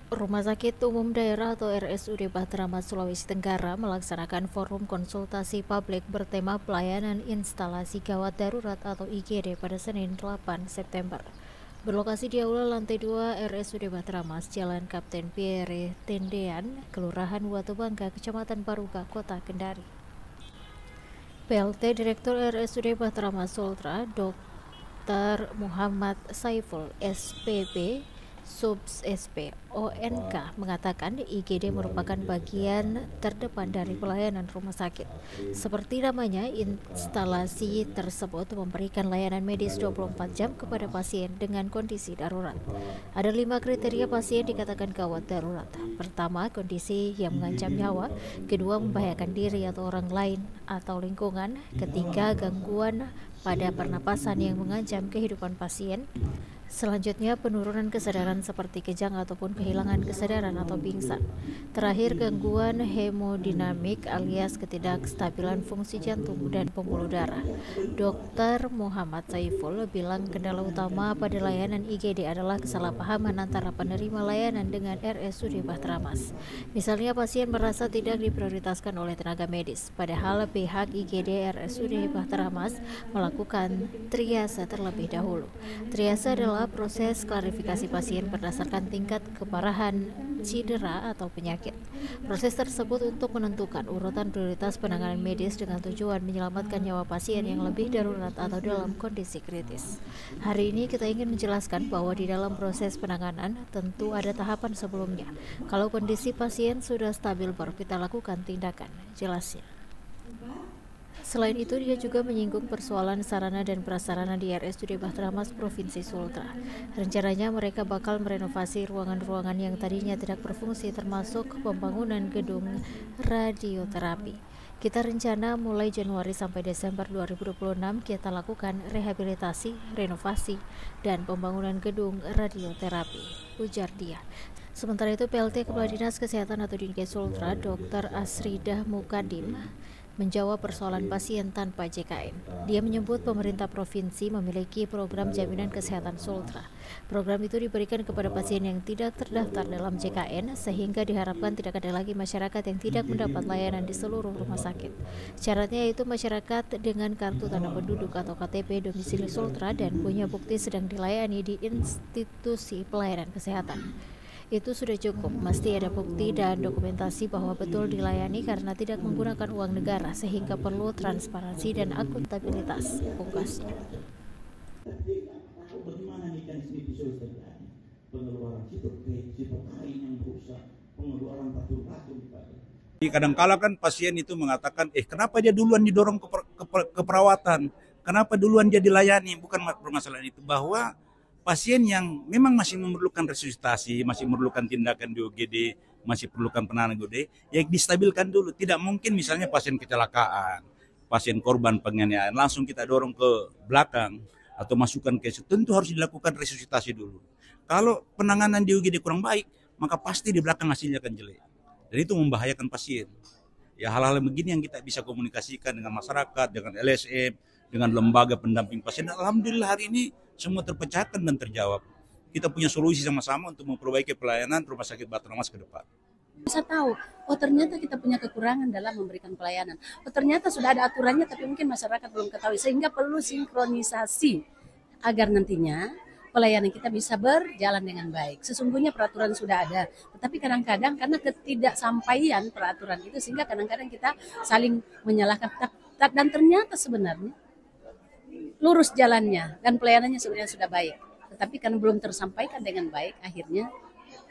Rumah Sakit Umum Daerah atau RSUD Bahteramas Sulawesi Tenggara melaksanakan forum konsultasi publik bertema pelayanan instalasi gawat darurat atau IGD pada Senin 8 September. Berlokasi di Aula Lantai 2 RSUD Bahteramas, Jalan Kapten Pierre Tendean, Kelurahan Watubangka, Kecamatan Baruga, Kota Kendari. PLT Direktur RSUD Bahteramas Sultra, Dr. Muhammad Saiful, SPB, Subs SP ONK mengatakan IGD merupakan bagian terdepan dari pelayanan rumah sakit. Seperti namanya, instalasi tersebut memberikan layanan medis 24 jam kepada pasien dengan kondisi darurat. Ada 5 kriteria pasien dikatakan gawat darurat. Pertama, kondisi yang mengancam nyawa. Kedua, membahayakan diri atau orang lain atau lingkungan. Ketiga, gangguan pada pernapasan yang mengancam kehidupan pasien. Selanjutnya, penurunan kesadaran seperti kejang ataupun kehilangan kesadaran atau pingsan. Terakhir, gangguan hemodinamik alias ketidakstabilan fungsi jantung dan pembuluh darah. Dr. Muhammad Saiful bilang kendala utama pada layanan IGD adalah kesalahpahaman antara penerima layanan dengan RSUD Bahteramas. Misalnya, pasien merasa tidak diprioritaskan oleh tenaga medis, padahal pihak IGD RSUD Bahteramas melakukan triase terlebih dahulu. Triase adalah proses klarifikasi pasien berdasarkan tingkat keparahan cedera atau penyakit. Proses tersebut untuk menentukan urutan prioritas penanganan medis dengan tujuan menyelamatkan nyawa pasien yang lebih darurat atau dalam kondisi kritis. Hari ini kita ingin menjelaskan bahwa di dalam proses penanganan tentu ada tahapan sebelumnya. Kalau kondisi pasien sudah stabil baru kita lakukan tindakan, jelasnya. Selain itu, dia juga menyinggung persoalan sarana dan prasarana di RSUD Bahteramas Provinsi Sultra. Rencananya mereka bakal merenovasi ruangan-ruangan yang tadinya tidak berfungsi termasuk pembangunan gedung radioterapi. Kita rencana mulai Januari sampai Desember 2026 kita lakukan rehabilitasi, renovasi, dan pembangunan gedung radioterapi, ujar dia. Sementara itu, PLT Kepala Dinas Kesehatan atau Dinkes Sultra, Dr. Asridah Mukadim, menjawab persoalan pasien tanpa JKN. Dia menyebut pemerintah provinsi memiliki program jaminan kesehatan Sultra. Program itu diberikan kepada pasien yang tidak terdaftar dalam JKN sehingga diharapkan tidak ada lagi masyarakat yang tidak mendapat layanan di seluruh rumah sakit. Syaratnya yaitu masyarakat dengan kartu tanda penduduk atau KTP domisili Sultra dan punya bukti sedang dilayani di institusi pelayanan kesehatan. Itu sudah cukup, mesti ada bukti dan dokumentasi bahwa betul dilayani karena tidak menggunakan uang negara sehingga perlu transparansi dan akuntabilitas, pungkasnya. Bagaimana mekanisme itu terjadi? Pengeluaran sifat lain yang berusaha pengeluaran patur-patur. Kadang-kala kan pasien itu mengatakan, kenapa dia duluan didorong ke perawatan? Kenapa duluan dia dilayani? Bukan permasalahan itu, bahwa pasien yang memang masih memerlukan resusitasi, masih memerlukan tindakan di UGD, masih perlukan penanganan UGD, ya distabilkan dulu. Tidak mungkin misalnya pasien kecelakaan, pasien korban penganiayaan, langsung kita dorong ke belakang atau masukkan ke tentu harus dilakukan resusitasi dulu. Kalau penanganan di UGD kurang baik, maka pasti di belakang hasilnya akan jelek. Dan itu membahayakan pasien. Ya hal-hal begini yang kita bisa komunikasikan dengan masyarakat, dengan LSM, dengan lembaga pendamping pasien. Alhamdulillah hari ini semua terpecahkan dan terjawab. Kita punya solusi sama-sama untuk memperbaiki pelayanan Rumah Sakit Bahteramas ke depan. Bisa tahu, oh ternyata kita punya kekurangan dalam memberikan pelayanan. Oh ternyata sudah ada aturannya tapi mungkin masyarakat belum ketahui sehingga perlu sinkronisasi agar nantinya pelayanan kita bisa berjalan dengan baik. Sesungguhnya peraturan sudah ada, tetapi kadang-kadang karena ketidaksampaian peraturan itu sehingga kadang-kadang kita saling menyalahkan dan ternyata sebenarnya lurus jalannya dan pelayanannya sebenarnya sudah baik. Tetapi karena belum tersampaikan dengan baik, akhirnya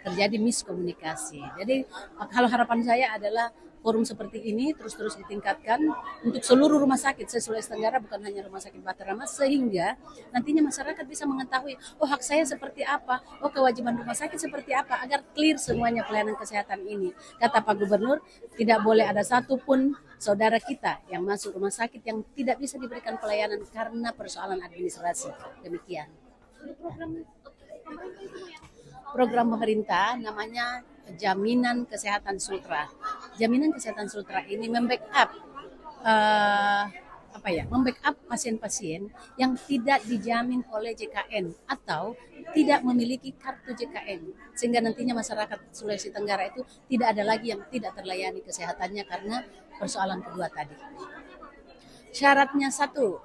terjadi miskomunikasi. Jadi kalau harapan saya adalah forum seperti ini terus-terus ditingkatkan untuk seluruh rumah sakit se-Sulawesi Tenggara, bukan hanya Rumah Sakit Bahteramas, sehingga nantinya masyarakat bisa mengetahui, oh hak saya seperti apa, oh kewajiban rumah sakit seperti apa, agar clear semuanya pelayanan kesehatan ini. Kata Pak Gubernur, tidak boleh ada satupun saudara kita yang masuk rumah sakit yang tidak bisa diberikan pelayanan karena persoalan administrasi. Demikian. Program pemerintah namanya Jaminan Kesehatan Sultra. Jaminan Kesehatan Sultra ini membackup membackup pasien-pasien yang tidak dijamin oleh JKN atau tidak memiliki kartu JKN, sehingga nantinya masyarakat Sulawesi Tenggara itu tidak ada lagi yang tidak terlayani kesehatannya karena persoalan kedua tadi. Syaratnya satu,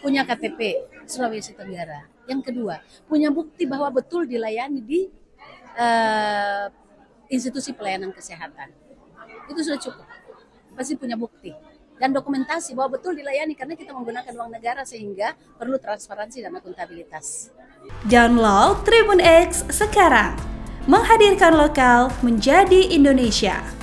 punya KTP Sulawesi Tenggara. Yang kedua, punya bukti bahwa betul dilayani di institusi pelayanan kesehatan. Itu sudah cukup. Pasti punya bukti dan dokumentasi bahwa betul dilayani karena kita menggunakan uang negara sehingga perlu transparansi dan akuntabilitas. Download Tribun X sekarang. Menghadirkan lokal menjadi Indonesia.